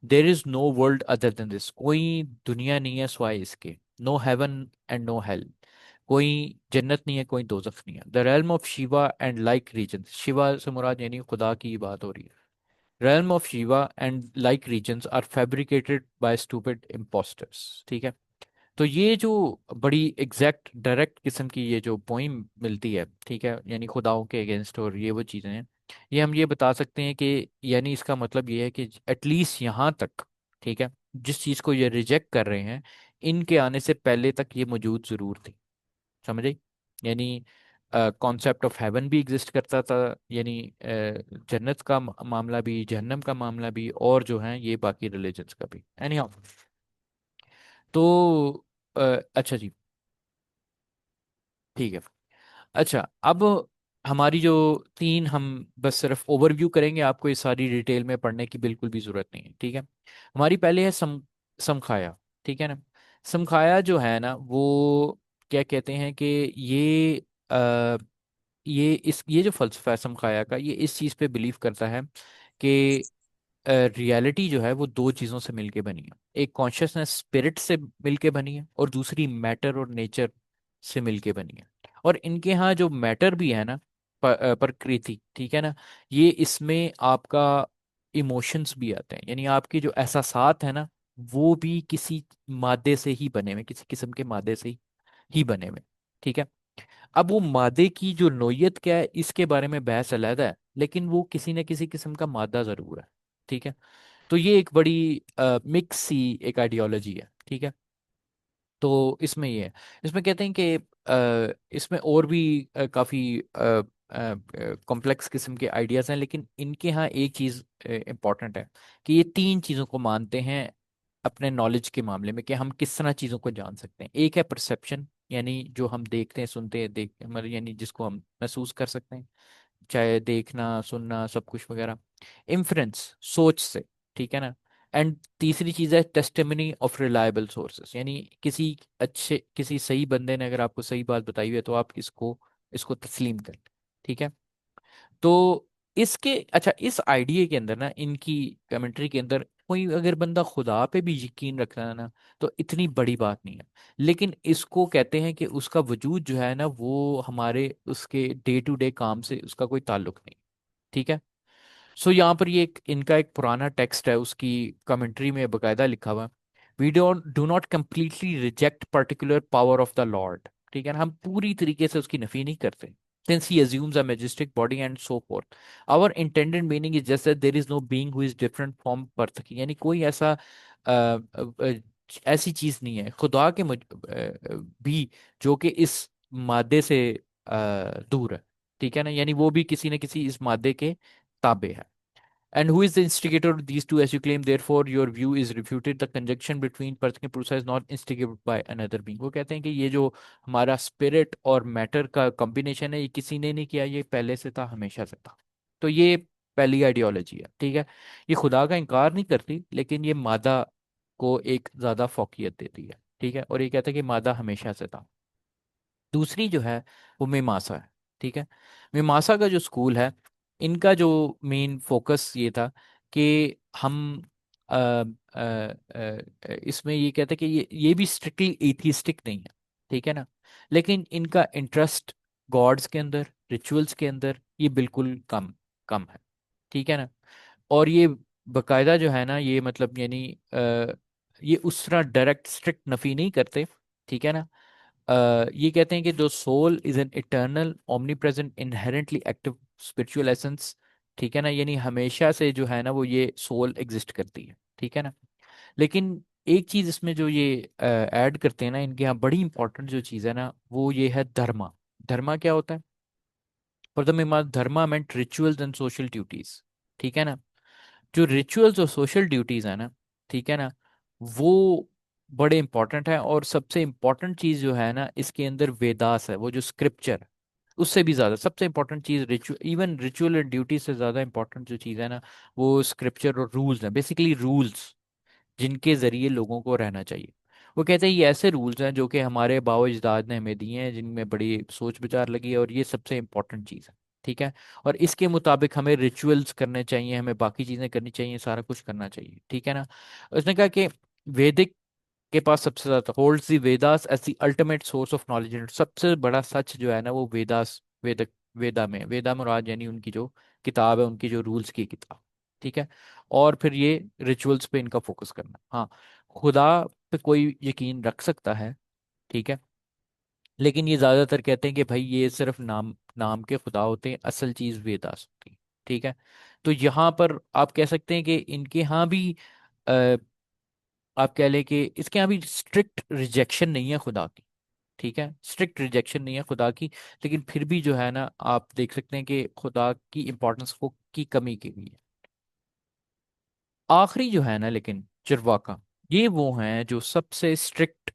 There is no world other than this, कोई दुनिया नहीं है सिवाय इसके। No heaven and no hell, कोई जन्नत नहीं है, कोई दोजख नहीं है। The realm of Shiva and like reason, Shiva से मुराद यानी खुदा की बात हो रही है। realm of Shiva and like regions are fabricated by stupid imposters। ठीक है, तो ये जो बड़ी एग्जैक्ट डायरेक्ट किस्म की ये जो पोइम मिलती है, ठीक है, यानी खुदाओं के अगेंस्ट और ये वो चीज़ें हैं, ये हम ये बता सकते हैं कि यानी इसका मतलब ये है कि एटलीस्ट यहाँ तक, ठीक है, जिस चीज़ को ये रिजेक्ट कर रहे हैं, इनके आने से पहले तक ये मौजूद ज़रूर थी। समझे, यानी कॉन्सेप्ट ऑफ हेवन भी एग्जिस्ट करता था, यानी जन्नत का मामला भी, जहन्नम का मामला भी, और जो है ये बाकी रिलीजन्स का भी। एनी हाउ, तो अच्छा जी, ठीक है। अच्छा, अब हमारी जो तीन, हम बस सिर्फ ओवरव्यू करेंगे, आपको इस सारी डिटेल में पढ़ने की बिल्कुल भी जरूरत नहीं है। ठीक है, हमारी पहले है समखाया। ठीक है ना, समखाया जो है ना, वो क्या कहते हैं कि ये ये जो फलसफा है समखाया का, ये इस चीज़ पे बिलीव करता है कि रियलिटी जो है वो दो चीज़ों से मिलके बनी है। एक कॉन्शियसनेस स्पिरिट से मिलके बनी है, और दूसरी मैटर और नेचर से मिलके बनी है। और इनके यहाँ जो मैटर भी है ना, प्रकृति, ठीक है ना, ये इसमें आपका इमोशंस भी आते हैं, यानी आपकी जो एहसासात है ना, वो भी किसी मादे से ही बने हुए, किसी किस्म के मादे से ही बने हुए। ठीक है, अब वो मादे की जो नोयत क्या है, इसके बारे में बहस अलग है, लेकिन वो किसी न किसी किस्म का मादा जरूर है। ठीक है, तो ये एक बड़ी मिक्स सी एक आइडियोलॉजी है। ठीक है, तो इसमें ये है, इसमें कहते हैं कि इसमें और भी काफ़ी कॉम्प्लेक्स किस्म के आइडियाज़ हैं, लेकिन इनके यहाँ एक चीज़ इम्पॉर्टेंट है कि ये तीन चीज़ों को मानते हैं अपने नॉलेज के मामले में, कि हम किस तरह चीज़ों को जान सकते हैं। एक है परसेप्शन, यानी जो हम देखते हैं, सुनते हैं, मतलब यानी जिसको हम महसूस कर सकते हैं, चाहे देखना, सुनना, सब कुछ वगैरह। इन्फ्रेंस, सोच से। ठीक है ना, एंड तीसरी चीज़ है टेस्टिमनी ऑफ रिलायबल सोर्सेस, यानी किसी सही बंदे ने अगर आपको सही बात बताई हुई है, तो आप इसको इसको तस्लीम करें। ठीक है, तो इसके अच्छा, इस आइडिया के अंदर ना, इनकी कमेंट्री के अंदर, कोई अगर बंदा खुदा पे भी यकीन रखता है ना, तो इतनी बड़ी बात नहीं है। लेकिन इसको कहते हैं कि उसका वजूद जो है ना, वो हमारे उसके डे टू डे काम से उसका कोई ताल्लुक नहीं। ठीक है, सो यहाँ पर ये इनका एक पुराना टेक्स्ट है, उसकी कमेंट्री में बकायदा लिखा हुआ, we don't do not completely reject particular power of the lord. ठीक है ना, हम पूरी तरीके से उसकी नफी नहीं करते, since he assumes a majestic body and so forth, our intended meaning is just that there is no being who is different from Parthaki, यानी कोई ऐसा ऐसी चीज नहीं है खुदा के भी, जो कि इस मादे से दूर है। ठीक है ना, यानी वो भी किसी न किसी इस मादे के ताबे है। And who is the instigator of these two, as you claim? Therefore, your view is refuted. The conjunction between Parth and Purusa is not instigated by another being. वो कहते हैं कि ये जो हमारा स्पिरिट और मैटर का कॉम्बिनेशन है, ये किसी ने नहीं किया, ये पहले से था, हमेशा से था। तो ये पहली आइडियोलॉजी है। ठीक है, ये खुदा का इनकार नहीं करती, लेकिन ये मादा को एक ज्यादा फोकियत देती है। ठीक है, और ये कहता है कि मादा हमेशा से था। दूसरी जो है वो मीमांसा है। ठीक है, मीमांसा का जो स्कूल है, इनका जो मेन फोकस ये था कि हम अ, अ, इसमें ये कहते हैं कि ये भी स्ट्रिक्टली एथिस्टिक नहीं है, ठीक है ना, लेकिन इनका इंटरेस्ट गॉड्स के अंदर, रिचुअल्स के अंदर ये बिल्कुल कम कम है, ठीक है ना। और ये बकायदा जो है ना, ये मतलब यानी ये उस तरह डायरेक्ट स्ट्रिक्ट नफी नहीं करते, ठीक है ना। ये कहते हैं कि जो soul is an eternal omnipresent inherently active spiritual essence, ठीक है ना, यानी हमेशा से जो है ना वो ये सोल एग्जिस्ट करती है, ठीक है ना। लेकिन एक चीज इसमें जो ये ऐड करते हैं ना इनके यहाँ, बड़ी इंपॉर्टेंट जो चीज़ है ना वो ये है धर्मा। धर्मा क्या होता है? For the Dharma meant rituals and social duties, ठीक है ना। जो रिचुअल्स और सोशल ड्यूटीज है ना, ठीक है ना, वो बड़े इंपॉर्टेंट है। और सबसे इंपॉर्टेंट चीज जो है ना इसके अंदर वेदास है, वो जो स्क्रिप्चर, उससे भी ज्यादा सबसे इंपॉर्टेंट चीज रिचुअल, इवन रिचुअल और ड्यूटी से ज्यादा इंपॉर्टेंट जो चीज है ना वो स्क्रिप्चर और रूल्स है, बेसिकली रूल्स जिनके जरिए लोगों को रहना चाहिए। वो कहते हैं ये ऐसे रूल्स हैं जो कि हमारे बाबा अजदाद ने हमें दिए हैं, जिनमें बड़ी सोच विचार लगी है, और ये सबसे इंपॉर्टेंट चीज़ है, ठीक है। और इसके मुताबिक हमें रिचुअल्स करने चाहिए, हमें बाकी चीज़ें करनी चाहिए, सारा कुछ करना चाहिए, ठीक है ना। उसने कहा कि वैदिक के पास सबसे ज्यादा holds the Vedas as the ultimate source of knowledge, and सबसे बड़ा सच जो है ना वो वेदास, वेदा में, वेदा मुराद यानी उनकी जो किताब है, उनकी जो रूल्स की किताब, ठीक है। और फिर ये रिचुअल्स पे इनका फोकस करना। हाँ, खुदा पे कोई यकीन रख सकता है, ठीक है, लेकिन ये ज्यादातर कहते हैं कि भाई ये सिर्फ नाम नाम के खुदा होते हैं, असल चीज वेदास होती है, ठीक है। तो यहाँ पर आप कह सकते हैं कि इनके यहाँ भी आप कह लें कि इसके यहाँ भी स्ट्रिक्ट रिजेक्शन नहीं है खुदा की, ठीक है, स्ट्रिक्ट रिजेक्शन नहीं है खुदा की, लेकिन फिर भी जो है ना आप देख सकते हैं कि खुदा की इंपॉर्टेंस को की कमी की गई है। आखिरी जो है ना लेकिन चिरवाका, ये वो हैं जो सबसे स्ट्रिक्ट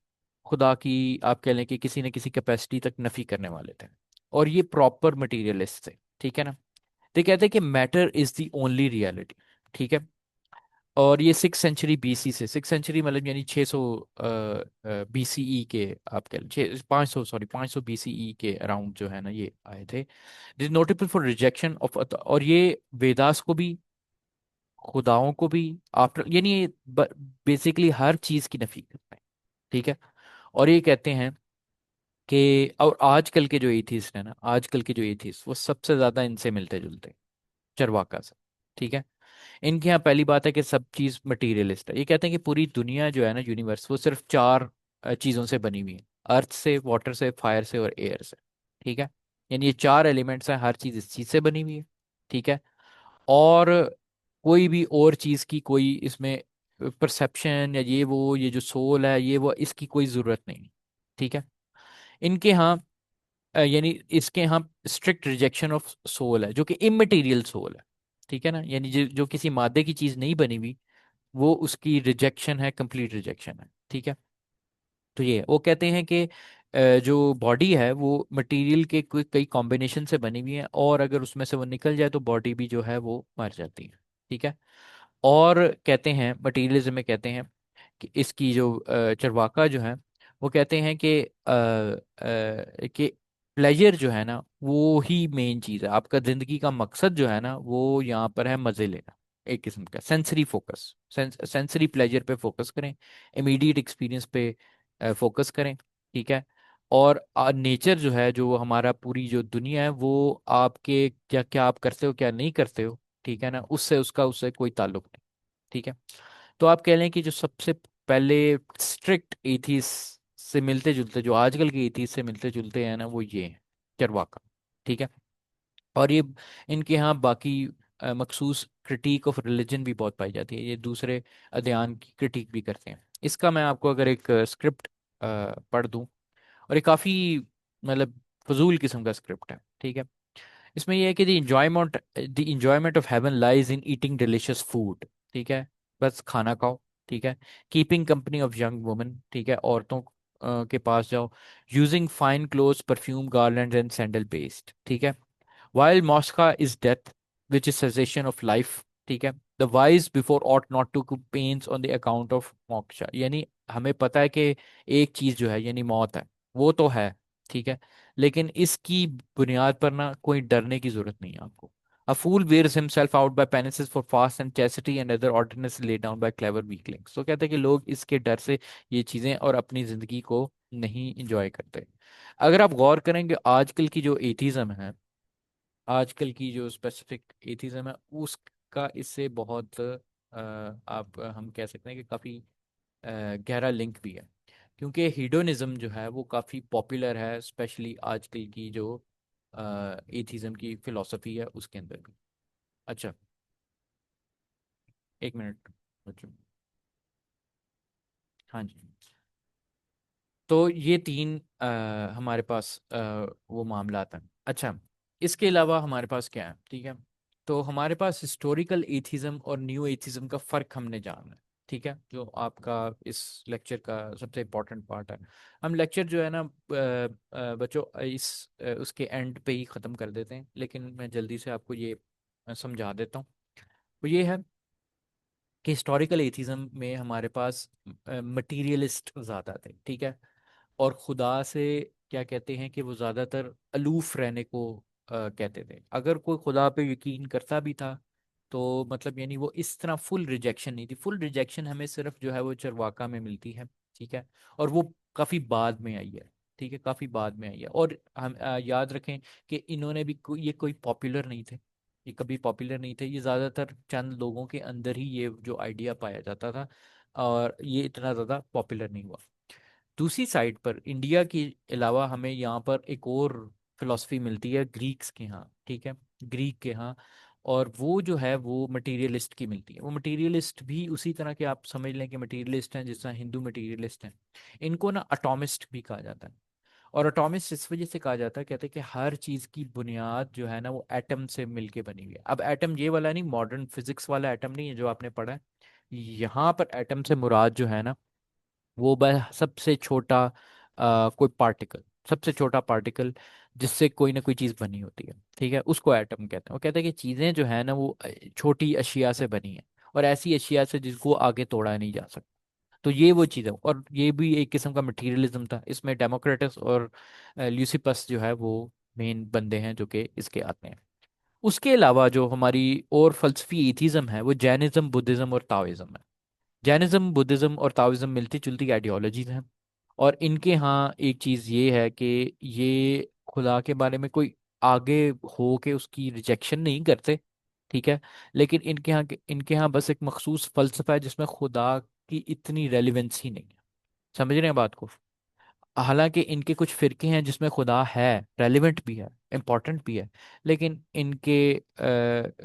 खुदा की आप कह लें कि किसी न किसी कैपेसिटी तक नफी करने वाले थे, और ये प्रॉपर मटीरियलिस्ट थे, ठीक है ना। तो कहते हैं कि matter is the only reality, ठीक है। और ये 6 सेंचुरी बीसी से, 6 सेंचुरी मतलब यानी 600 बीसीई के, आप कह लीजिए 500, सॉरी 500 बीसीई के अराउंड जो है ना ये आए थे। This notable for rejection of, और ये वेदास को भी, खुदाओं को भी, आफ्टर यानी ये बेसिकली हर चीज की नफी करते हैं, ठीक है। और ये कहते हैं कि, और आजकल के जो एथीस्ट है ना, आजकल के जो एथीस्ट वो सबसे ज्यादा इनसे मिलते जुलते हैं, चरवाका से, ठीक है। इनके यहाँ पहली बात है कि सब चीज मटीरियलिस्ट है। ये कहते हैं कि पूरी दुनिया जो है ना, यूनिवर्स, वो सिर्फ चार चीजों से बनी हुई है, अर्थ से, वाटर से, फायर से और एयर से, ठीक है। यानी ये चार एलिमेंट्स हैं, हर चीज इस चीज से बनी हुई है, ठीक है। और कोई भी और चीज की कोई इसमें परसेप्शन या ये जो सोल है ये वो, इसकी कोई जरूरत नहीं, ठीक है। इनके यहाँ यानी इसके यहाँ स्ट्रिक्ट रिजेक्शन ऑफ सोल है, जो कि इमटेरियल सोल है, ठीक है ना, यानी जो किसी मादे की चीज नहीं बनी हुई, वो उसकी रिजेक्शन है, कंप्लीट रिजेक्शन है, ठीक है। तो ये वो कहते हैं कि जो बॉडी है वो मटेरियल के कोई कई कॉम्बिनेशन से बनी हुई है, और अगर उसमें से वो निकल जाए तो बॉडी भी जो है वो मर जाती है, ठीक है। और कहते हैं मटीरियलिज्म में, कहते हैं कि इसकी जो चरवाका जो है वो कहते हैं कि प्लेजर जो है ना वो ही मेन चीज़ है, आपका ज़िंदगी का मकसद जो है ना वो यहाँ पर है मज़े लेना, एक किस्म का सेंसरी फोकस, सेंसरी प्लेजर पे फोकस करें, इमीडिएट एक्सपीरियंस पे फोकस करें, ठीक है। और नेचर जो है, जो हमारा पूरी जो दुनिया है, वो आपके क्या क्या आप करते हो क्या नहीं करते हो, ठीक है ना, उससे कोई ताल्लुक नहीं, ठीक है। तो आप कह लें कि जो सबसे पहले स्ट्रिक्ट एथीस से मिलते जुलते, जो आजकल के एथीस से मिलते जुलते हैं ना, वो ये हैं, चरवाका, ठीक है। और ये इनके यहाँ बाकी मखसूस क्रिटिक ऑफ रिलीजन भी बहुत पाई जाती है, ये दूसरे अध्ययन की क्रिटिक भी करते हैं। इसका मैं आपको अगर एक स्क्रिप्ट पढ़ दूं, और ये काफ़ी मतलब फजूल किस्म का स्क्रिप्ट है, ठीक है। इसमें यह है कि the enjoyment of haven lies in eating delicious food, ठीक है, बस खाना खाओ, ठीक है। Keeping company of young women, ठीक है, औरतों के पास जाओ, using fine clothes, perfume, garland and sandal paste, ठीक है। While Mosca is death, which is cessation of life, ठीक है। The wise before ought not to give pains on the account of moksha, यानी हमें पता है कि एक चीज जो है यानी मौत है, वो तो है, ठीक है, लेकिन इसकी बुनियाद पर ना कोई डरने की जरूरत नहीं है आपको। A fool wears himself out by penances for fast and chastity and other ordinances laid down by clever weaklings. तो कहते हैं कि लोग इसके डर से ये चीजें और अपनी जिंदगी को नहीं इंजॉय करते। अगर आप गौर करेंगे आजकल की जो एथिज्म है, आजकल की जो स्पेसिफिक एथिज्म है, उसका इससे बहुत आप हम कह सकते हैं कि काफी गहरा लिंक भी है। क्योंकि हीडोनिज्म जो है वो काफी पॉपुलर है, स्पेशली आजकल की जो एथिज्म की फिलॉसफी है उसके अंदर भी। अच्छा, एक मिनट बच्चों। हाँ जी। तो ये तीन हमारे पास वो मामला हैं। अच्छा, इसके अलावा हमारे पास क्या है, ठीक है। तो हमारे पास हिस्टोरिकल एथिज्म और न्यू एथिज्म का फ़र्क हमने जानना है, ठीक है, जो आपका इस लेक्चर का सबसे इम्पोर्टेंट पार्ट है। हम लेक्चर जो है ना बच्चों उसके एंड पे ही ख़त्म कर देते हैं, लेकिन मैं जल्दी से आपको ये समझा देता हूँ। वो ये है कि हिस्टोरिकल एथिज्म में हमारे पास मटीरियलिस्ट ज़्यादा थे, ठीक है। और खुदा से क्या कहते हैं कि वो ज़्यादातर अलूफ रहने को कहते थे। अगर कोई खुदा पे यकीन करता भी था तो मतलब यानी वो इस तरह फुल रिजेक्शन नहीं थी। फुल रिजेक्शन हमें सिर्फ जो है वो चरवाका में मिलती है, ठीक है। और वो काफ़ी बाद में आई है, ठीक है, काफ़ी बाद में आई है। और हम याद रखें कि इन्होंने भी ये कोई पॉपुलर नहीं थे, ये कभी पॉपुलर नहीं थे। ये ज़्यादातर चंद लोगों के अंदर ही ये जो आइडिया पाया जाता था, और ये इतना ज़्यादा पॉपुलर नहीं हुआ। दूसरी साइड पर इंडिया के अलावा हमें यहाँ पर एक और फिलॉसफी मिलती है ग्रीक्स के यहाँ, ठीक है, ग्रीक के यहाँ। और वो जो है वो मटेरियलिस्ट की मिलती है। वो मटेरियलिस्ट भी उसी तरह के आप समझ लें कि मटेरियलिस्ट हैं जिस तरह हिंदू मटेरियलिस्ट हैं। इनको ना अटोमिस्ट भी कहा जाता है। और अटोमिस्ट इस वजह से कहा जाता है, कहते हैं कि हर चीज़ की बुनियाद जो है ना वो एटम से मिलके बनी हुई है। अब एटम ये वाला नहीं, मॉडर्न फिजिक्स वाला एटम नहीं है जो आपने पढ़ा है। यहाँ पर एटम से मुराद जो है ना वो बस सबसे छोटा कोई पार्टिकल, सबसे छोटा पार्टिकल जिससे कोई ना कोई चीज़ बनी होती है, ठीक है, उसको एटम कहते हैं। वो कहते हैं कि चीज़ें जो है ना वो छोटी अशिया से बनी है, और ऐसी अशिया से जिसको आगे तोड़ा नहीं जा सकता। तो ये वो चीज़ है, और ये भी एक किस्म का मटीरियलिज्म था। इसमें डेमोक्रेटस और ल्यूसिपस जो है वो मेन बंदे हैं जो कि इसके आते हैं। उसके अलावा जो हमारी और फलसफी एथिज्म है वो जैनिज्म, बुद्धिज्म और ताओइज्म है। जैनिज्म, बुद्धिज्म और ताओइज्म मिलती जुलती आइडियोलॉजीज हैं। और इनके यहाँ एक चीज़ ये है कि ये खुदा के बारे में कोई आगे हो के उसकी रिजेक्शन नहीं करते, ठीक है। लेकिन इनके यहाँ बस एक मखसूस फ़लसफ़ा है जिसमें खुदा की इतनी रेलिवेंस ही नहीं है। समझ रहे हैं बात को। हालांकि इनके कुछ फिरके हैं जिसमें खुदा है, रेलिवेंट भी है, इम्पोर्टेंट भी है। लेकिन इनके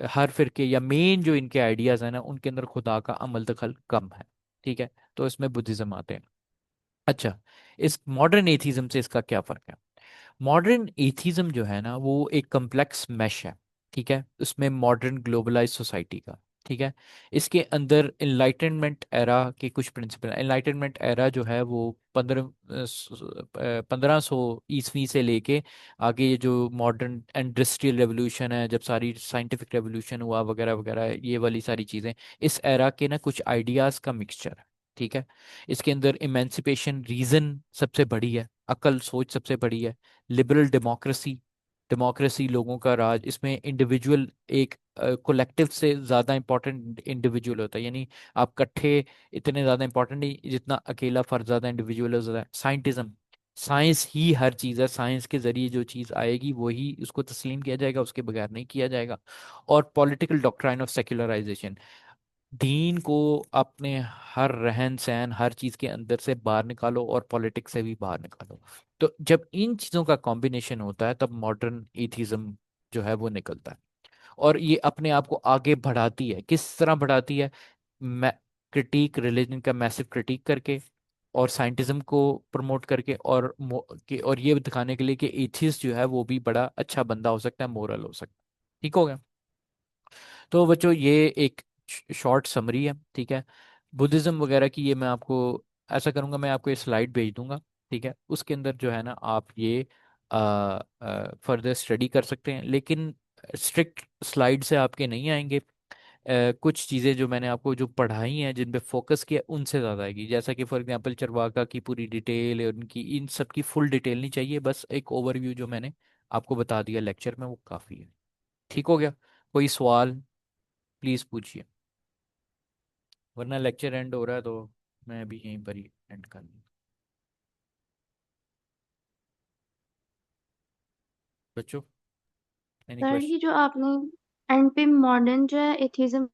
हर फिरके या मेन जो इनके आइडियाज़ हैं ना उनके अंदर खुदा का अमल दखल कम है, ठीक है। तो इसमें बुद्धिज्म आते हैं। अच्छा, इस मॉडर्न एथीज्म से इसका क्या फ़र्क है। मॉडर्न एथिज्म जो है ना वो एक कम्प्लेक्स मैश है, ठीक है, उसमें मॉडर्न ग्लोबलाइज सोसाइटी का, ठीक है। इसके अंदर इनलाइटनमेंट एरा के कुछ प्रिंसिपल। इनलाइटनमेंट एरा जो है वो 1500 ईस्वी से लेके आगे ये जो मॉडर्न इंडस्ट्रियल रेवोल्यूशन है, जब सारी साइंटिफिक रेवोल्यूशन हुआ वगैरह वगैरह, ये वाली सारी चीज़ें इस एरा के ना कुछ आइडियाज़ का मिक्सचर है, ठीक है। इसके अंदर इमेंसिपेशन रीजन सबसे बड़ी है, अकल सोच सबसे बड़ी है। लिबरल डेमोक्रेसी, डेमोक्रेसी लोगों का राज। इसमें इंडिविजुअल एक कलेक्टिव से ज़्यादा इंपॉर्टेंट इंडिविजुअल होता है, यानी आप इकट्ठे इतने ज़्यादा इंपॉर्टेंट नहीं जितना अकेला फर्द ज़्यादा इंडिविजुअल होता है। साइंटिज्म, साइंस ही हर चीज़ है, साइंस के जरिए जो चीज़ आएगी वही उसको तस्लीम किया जाएगा, उसके बगैर नहीं किया जाएगा। और पॉलिटिकल डॉक्ट्राइन ऑफ सेक्युलराइजेशन, दीन को अपने हर रहन सहन हर चीज के अंदर से बाहर निकालो और पॉलिटिक्स से भी बाहर निकालो। तो जब इन चीजों का कॉम्बिनेशन होता है तब मॉडर्न एथिज्म जो है वो निकलता है। और ये अपने आप को आगे बढ़ाती है, किस तरह बढ़ाती है। क्रिटिक रिलीजन का मैसिव क्रिटिक करके, और साइंटिज्म को प्रमोट करके, और ये दिखाने के लिए कि एथिस्ट जो है वो भी बड़ा अच्छा बंदा हो सकता है, मोरल हो सकता है। ठीक हो गया। तो बच्चों ये एक शॉर्ट समरी है, ठीक है। बुद्धिज्म वगैरह की ये मैं आपको ऐसा करूंगा, मैं आपको ये स्लाइड भेज दूंगा, ठीक है। उसके अंदर जो है ना आप ये फर्दर स्टडी कर सकते हैं, लेकिन स्ट्रिक्ट स्लाइड से आपके नहीं आएंगे। कुछ चीज़ें जो मैंने आपको जो पढ़ाई हैं जिन पे फोकस किया उनसे ज़्यादा आएगी, जैसा कि फॉर एग्जांपल चरवाका की पूरी डिटेल और उनकी इन सब की फुल डिटेल नहीं चाहिए, बस एक ओवरव्यू जो मैंने आपको बता दिया लेक्चर में वो काफ़ी है। ठीक हो गया। कोई सवाल प्लीज पूछिए, वरना लेक्चर एंड हो रहा है तो मैं अभी यहीं पर ही एंड कर दूँ। बच्चों, एनी सर क्वेश्चन? ये जो आपने एंड पे मॉडर्न जो है एथिज्म